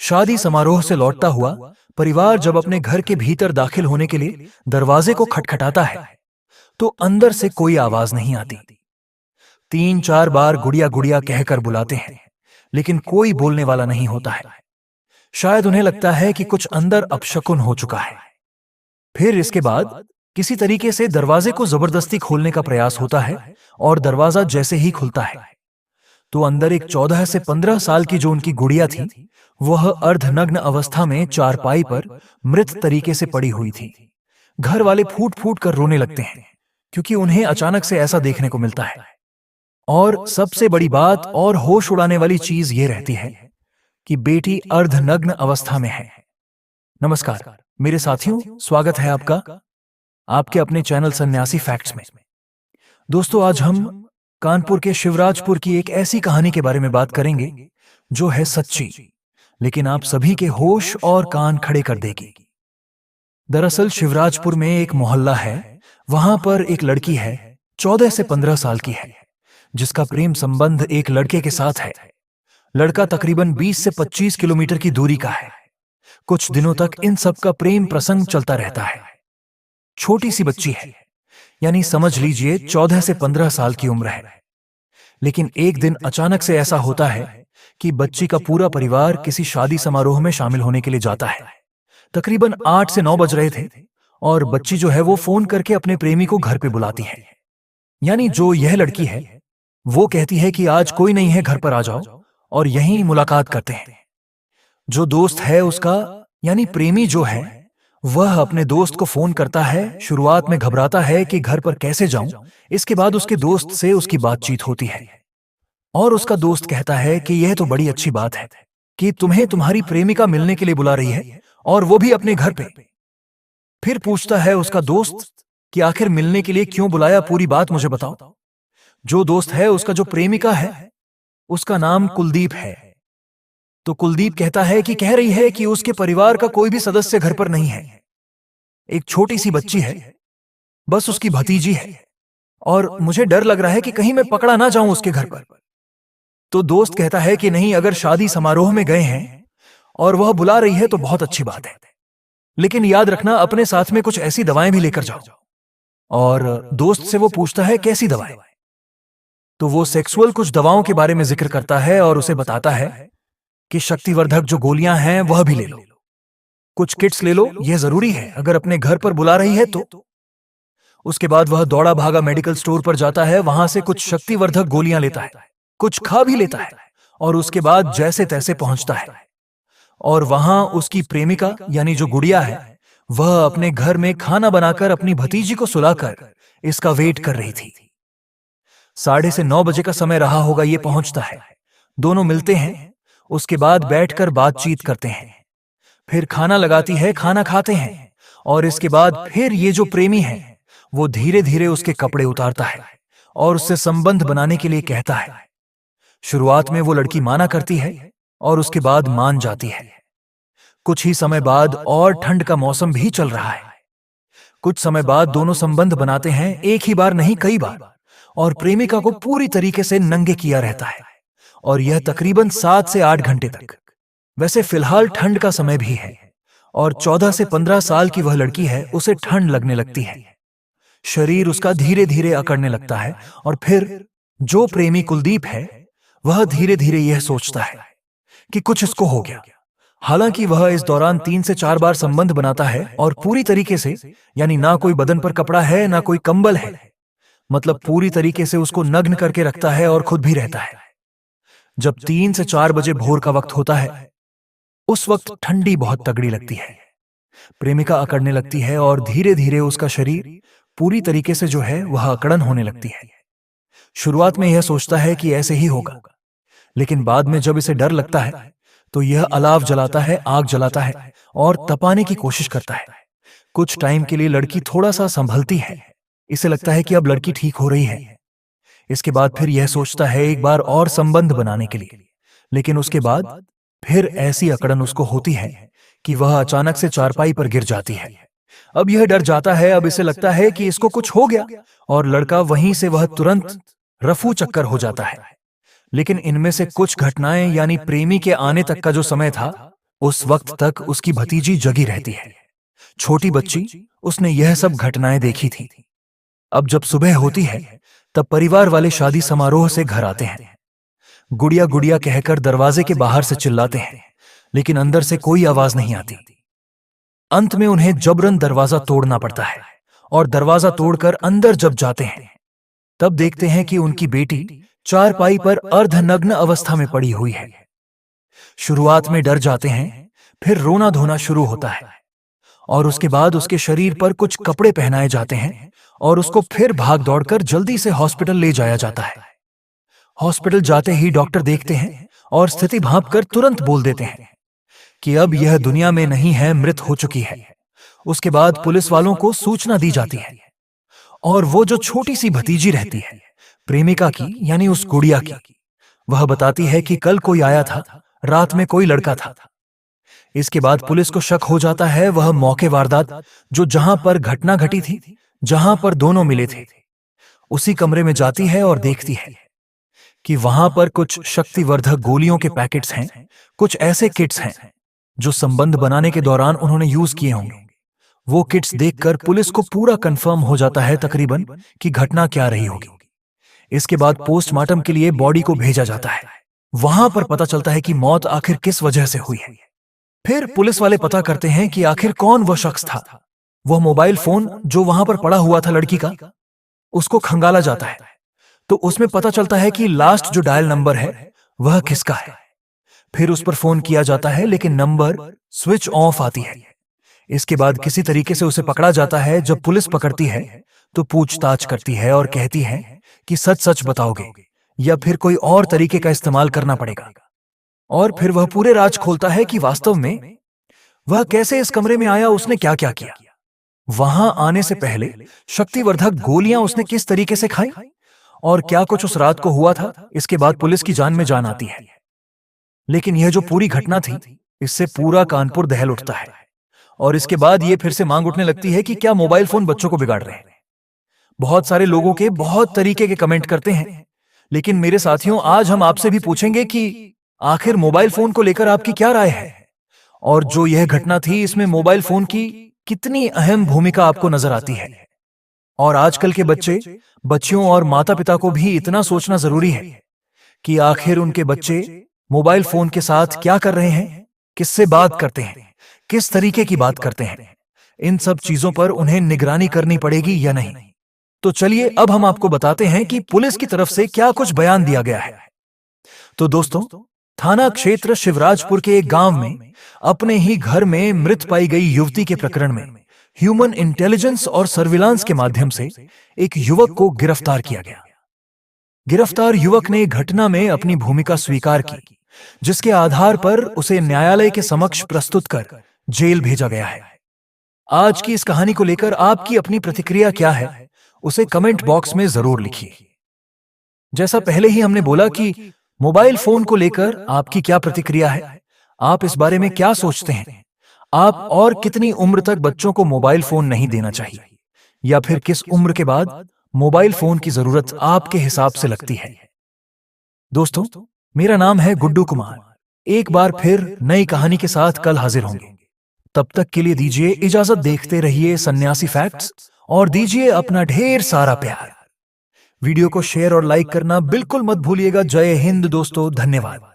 शादी समारोह से लौटता हुआ परिवार जब अपने घर के भीतर दाखिल होने के लिए दरवाजे को खटखटाता है तो अंदर से कोई आवाज नहीं आती। 3-4 बार गुड़िया गुड़िया कहकर बुलाते हैं, लेकिन कोई बोलने वाला नहीं होता है। शायद उन्हें लगता है कि कुछ अंदर अपशकुन हो चुका है। फिर इसके बाद किसी तरीके से दरवाजे को जबरदस्ती खोलने का प्रयास होता है और दरवाजा जैसे ही खुलता है तो अंदर एक 14 से 15 साल की जो उनकी गुड़िया थी, वह अर्धनग्न अवस्था में चारपाई पर मृत तरीके से पड़ी हुई थी। घर वाले फूट फूट कर रोने लगते हैं क्योंकि उन्हें अचानक से ऐसा देखने को मिलता है। और सबसे बड़ी बात और होश उड़ाने वाली चीज ये रहती है कि बेटी अर्धनग्न अवस्था में है। नमस्कार मेरे साथियों, स्वागत है आपका आपके अपने चैनल सन्यासी फैक्ट्स में। दोस्तों, आज हम कानपुर के शिवराजपुर की एक ऐसी कहानी के बारे में बात करेंगे जो है सच्ची, लेकिन आप सभी के होश और कान खड़े कर देगी। दरअसल शिवराजपुर में एक मोहल्ला है, वहां पर एक लड़की है, 14 से 15 साल की है, जिसका प्रेम संबंध एक लड़के के साथ है। लड़का तकरीबन 20 से 25 किलोमीटर की दूरी का है। कुछ दिनों तक इन सब का प्रेम प्रसंग चलता रहता है। छोटी सी बच्ची है, यानी समझ लीजिए 14 से 15 साल की उम्र है। लेकिन एक दिन अचानक से ऐसा होता है कि बच्ची का पूरा परिवार किसी शादी समारोह में शामिल होने के लिए जाता है। तकरीबन 8 से 9 बज रहे थे और बच्ची जो है वो फोन करके अपने प्रेमी को घर पे बुलाती है। यानी जो यह लड़की है वो कहती है कि आज कोई नहीं है, घर पर आ जाओ और यहीं मुलाकात करते हैं। जो दोस्त है उसका, यानी प्रेमी जो है, वह अपने दोस्त को फोन करता है। शुरुआत में घबराता है कि घर पर कैसे जाऊं। इसके बाद उसके दोस्त से उसकी बातचीत होती है और उसका दोस्त कहता है कि यह तो बड़ी अच्छी बात है कि तुम्हें तुम्हारी प्रेमिका मिलने के लिए बुला रही है और वो भी अपने घर पे। फिर पूछता है उसका दोस्त कि आखिर मिलने के लिए क्यों बुलाया, पूरी बात मुझे बताओ। जो दोस्त है उसका जो प्रेमिका है उसका नाम कुलदीप है। तो कुलदीप कहता है कि कह रही है कि उसके परिवार का कोई भी सदस्य घर पर नहीं है, एक छोटी सी बच्ची है, बस उसकी भतीजी है और मुझे डर लग रहा है कि कहीं मैं पकड़ा ना जाऊं उसके घर पर। तो दोस्त कहता है कि नहीं, अगर शादी समारोह में गए हैं और वह बुला रही है तो बहुत अच्छी बात है, लेकिन याद रखना अपने साथ में कुछ ऐसी दवाएं भी लेकर जाओ। और दोस्त से वो पूछता है कैसी दवाएं। तो वो सेक्सुअल कुछ दवाओं के बारे में जिक्र करता है और उसे बताता है कि शक्तिवर्धक जो गोलियां हैं वह भी ले लो, कुछ किट्स ले लो, यह जरूरी है अगर अपने घर पर बुला रही है तो। उसके बाद वह दौड़ा भागा मेडिकल स्टोर पर जाता है, वहां से कुछ शक्तिवर्धक गोलियां लेता है, कुछ खा भी लेता है और उसके बाद जैसे तैसे पहुंचता है। और वहां उसकी प्रेमिका यानी जो गुड़िया है वह अपने घर में खाना बनाकर अपनी भतीजी को सुलाकर इसका वेट कर रही थी। 9:30 बजे का समय रहा होगा, ये पहुंचता है। दोनों मिलते हैं, उसके बाद बैठकर बातचीत करते हैं। फिर खाना लगाती है, खाना खाते हैं और इसके बाद फिर ये जो प्रेमी है वो धीरे धीरे उसके कपड़े उतारता है और उससे संबंध बनाने के लिए कहता है। शुरुआत में वो लड़की माना करती है और उसके बाद मान जाती है। कुछ ही समय बाद, और ठंड का मौसम भी चल रहा है, कुछ समय बाद दोनों संबंध बनाते हैं, एक ही बार नहीं कई बार, और प्रेमिका को पूरी तरीके से नंगे किया रहता है और यह तकरीबन 7 से 8 घंटे तक। वैसे फिलहाल ठंड का समय भी है और 14 से 15 साल की वह लड़की है, उसे ठंड लगने लगती है, शरीर उसका धीरे धीरे अकड़ने लगता है। और फिर जो प्रेमी कुलदीप है वह धीरे धीरे यह सोचता है कि कुछ इसको हो गया। हालांकि वह इस दौरान 3 से 4 बार संबंध बनाता है और पूरी तरीके से, यानी ना कोई बदन पर कपड़ा है ना कोई कंबल है, मतलब पूरी तरीके से उसको नग्न करके रखता है और खुद भी रहता है। जब 3 से 4 बजे भोर का वक्त होता है, उस वक्त ठंडी बहुत तगड़ी लगती है। प्रेमिका अकड़ने लगती है और धीरे धीरे उसका शरीर पूरी तरीके से जो है वह अकड़न होने लगती है। शुरुआत में यह सोचता है कि ऐसे ही होगा, लेकिन बाद में जब इसे डर लगता है तो यह अलाव जलाता है, आग जलाता है और तपाने की कोशिश करता है। कुछ टाइम के लिए लड़की थोड़ा सा संभलती है, इसे लगता है कि अब लड़की ठीक हो रही है। इसके बाद फिर यह सोचता है एक बार और संबंध बनाने के लिए, लेकिन उसके बाद फिर ऐसी अकड़न उसको होती है कि वह अचानक से चारपाई पर गिर जाती है। अब यह डर जाता है, अब इसे लगता है कि इसको कुछ हो गया और लड़का वहीं से वह तुरंत रफू चक्कर हो जाता है। लेकिन इनमें से कुछ घटनाएं, यानी प्रेमी के आने तक का जो समय था, उस वक्त तक उसकी भतीजी जगी रहती है। छोटी बच्ची, उसने यह सब घटनाएं देखी थी। अब जब सुबह होती है तब परिवार वाले शादी समारोह से घर आते हैं। गुड़िया गुड़िया कहकर दरवाजे के बाहर से चिल्लाते हैं, लेकिन अंदर से कोई आवाज नहीं आती। अंत में उन्हें जबरन दरवाजा तोड़ना पड़ता है और दरवाजा तोड़कर अंदर जब जाते हैं तब देखते हैं कि उनकी बेटी चारपाई पर अर्धनग्न अवस्था में पड़ी हुई है। शुरुआत में डर जाते हैं, फिर रोना धोना शुरू होता है और उसके बाद उसके शरीर पर कुछ कपड़े पहनाए जाते हैं और उसको फिर भाग दौड़कर जल्दी से हॉस्पिटल ले जाया जाता है। हॉस्पिटल जाते ही डॉक्टर देखते हैं और स्थिति भांपकर तुरंत बोल देते हैं कि अब यह दुनिया में नहीं है, मृत हो चुकी है। उसके बाद पुलिस वालों को सूचना दी जाती है और वो जो छोटी सी भतीजी रहती है, प्रेमिका की यानी उस गुड़िया की, वह बताती है कि कल कोई आया था, रात में कोई लड़का था। इसके बाद पुलिस को शक हो जाता है वह मौके वारदात जो जहां पर घटना घटी थी, जहां पर दोनों मिले थे, उसी कमरे में जाती है और देखती है कि वहां पर कुछ शक्तिवर्धक गोलियों के पैकेट्स हैं, कुछ ऐसे किट्स हैं जो संबंध बनाने के दौरान उन्होंने यूज किए होंगे। वो किट्स देखकर पुलिस को पूरा कंफर्म हो जाता है तकरीबन कि घटना क्या रही होगी। इसके बाद पोस्टमार्टम के लिए बॉडी को भेजा जाता है। वहां पर पता चलता है कि मौत आखिर किस वजह से हुई है। फिर पुलिस वाले पता करते हैं कि आखिर कौन वह शख्स था। वह मोबाइल फोन जो वहां पर पड़ा हुआ था लड़की का, उसको खंगाला जाता है तो उसमें पता चलता है कि लास्ट जो डायल नंबर है वह किसका है। फिर उस पर फोन किया जाता है लेकिन नंबर स्विच ऑफ आती है। इसके बाद किसी तरीके से उसे पकड़ा जाता है। जब पुलिस पकड़ती है तो पूछताछ करती है और कहती है कि सच सच बताओगे या फिर कोई और तरीके का इस्तेमाल करना पड़ेगा। और फिर वह पूरे राज खोलता है कि वास्तव में वह कैसे इस कमरे में आया, उसने क्या क्या किया, वहां आने से पहले शक्तिवर्धक गोलियां उसने किस तरीके से खाई और क्या कुछ उस रात को हुआ था। इसके बाद पुलिस की जान में जान आती है। लेकिन यह जो पूरी घटना थी, इससे पूरा कानपुर दहल उठता है और इसके बाद यह फिर से मांग उठने लगती है कि क्या मोबाइल फोन बच्चों को बिगाड़ रहे हैं। बहुत सारे लोगों के बहुत तरीके के कमेंट करते हैं, लेकिन मेरे साथियों आज हम आपसे भी पूछेंगे कि आखिर मोबाइल फोन को लेकर आपकी क्या राय है और जो यह घटना थी इसमें मोबाइल फोन की कितनी अहम भूमिका आपको नजर आती है। और आजकल के बच्चियों और माता पिता को भी इतना सोचना जरूरी है कि आखिर उनके बच्चे मोबाइल फोन के साथ क्या कर रहे हैं, किससे बात करते हैं, किस तरीके की बात करते हैं। इन सब चीजों पर उन्हें निगरानी करनी पड़ेगी या नहीं। तो चलिए अब हम आपको बताते हैं कि पुलिस की तरफ से क्या कुछ बयान दिया गया है। तो दोस्तों, थाना क्षेत्र शिवराजपुर के एक गांव में अपने ही घर में मृत पाई गई युवती के प्रकरण में ह्यूमन इंटेलिजेंस और सर्विलांस के माध्यम से एक युवक को गिरफ्तार किया गया। गिरफ्तार युवक ने घटना में अपनी भूमिका स्वीकार की, जिसके आधार पर उसे न्यायालय के समक्ष प्रस्तुत कर जेल भेजा गया है। आज की इस कहानी को लेकर आपकी अपनी प्रतिक्रिया क्या है, उसे कमेंट बॉक्स में जरूर लिखिए। जैसा पहले ही हमने बोला कि मोबाइल फोन को लेकर आपकी क्या प्रतिक्रिया है, आप इस बारे में क्या सोचते हैं। आप और कितनी उम्र तक बच्चों को मोबाइल फोन नहीं देना चाहिए, या फिर किस उम्र के बाद मोबाइल फोन की जरूरत आपके हिसाब से लगती है। दोस्तों, मेरा नाम है गुड्डू कुमार। एक बार फिर नई कहानी के साथ कल हाजिर होंगे। तब तक के लिए दीजिए इजाजत। देखते रहिए सन्यासी फैक्ट्स और दीजिए अपना ढेर सारा प्यार। वीडियो को शेयर और लाइक करना बिल्कुल मत भूलिएगा। जय हिंद दोस्तों, धन्यवाद।